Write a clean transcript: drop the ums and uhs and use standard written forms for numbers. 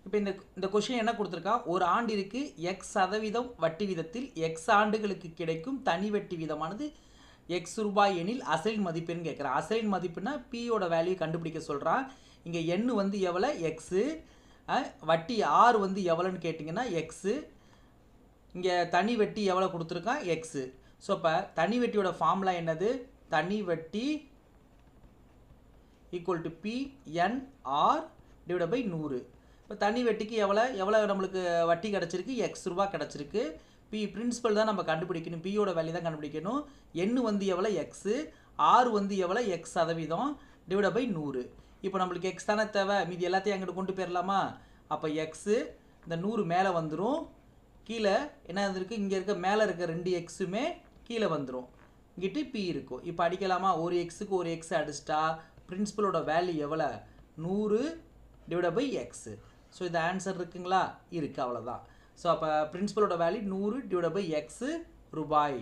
இப்போ இந்த கொஷின் என்ன கொடுத்துருக்கான், ஒரு ஆண்டிற்கு எக்ஸ் சதவீதம் வட்டி வீதத்தில் எக்ஸ் ஆண்டுகளுக்கு கிடைக்கும் தனி வட்டி வீதமானது எக்ஸ் ரூபாய் எனில் அசலின் மதிப்புன்னு கேட்குறான். அசலின் மதிப்புனா பியோட வேல்யூ கண்டுபிடிக்க சொல்கிறான். இங்கே எண் வந்து எவ்வளோ எக்ஸு, வட்டி ஆர் வந்து எவ்வளோன்னு கேட்டிங்கன்னா எக்ஸு, இங்கே தனி வட்டி எவ்வளோ கொடுத்துருக்கான் எக்ஸு. ஸோ இப்போ தனி வட்டியோட ஃபார்முலா என்னது, தனி வட்டி equal to PNR divide by 100. இப்போ தனி வட்டிக்கு எவ்வளோ நம்மளுக்கு வட்டி கிடச்சிருக்கு, எக்ஸ் ரூபா கிடச்சிருக்கு. பிரின்சிபல் தான் நம்ம கண்டுபிடிக்கணும், பியோட வேல்யூ தான் கண்டுபிடிக்கணும். எண் வந்து எவ்வளோ எக்ஸு, ஆர் வந்து எவ்வளோ எக்ஸ் சதவீதம் டிவைட் பை 100. இப்போ நம்மளுக்கு எக்ஸ் தானே தேவை, மீதி எல்லாத்தையும் அங்கிட்டு கொண்டு போயிடலாமா. அப்போ எக்ஸு இந்த 100 மேலே வந்துடும், கீழே என்ன இருக்குது, இங்கே இருக்க மேலே இருக்க 2 எக்ஸுமே கீழே வந்துடும், இங்கிட்டு பி இருக்கும். இப்போ அடிக்கலாமா, ஒரு எக்ஸுக்கு ஒரு எக்ஸ் அடிச்சிட்டா பிரின்சிபலோட வேல்யூ எவ்வளோ 100 டிவைட் பை எக்ஸு. ஸோ இந்த ஆன்சர் இருக்குங்களா, இருக்குது, அவ்வளோதான். ஸோ அப்போ பிரின்சிபலோட வேல்யூ 100 டிவைட் பை எக்ஸு ரூபாய்.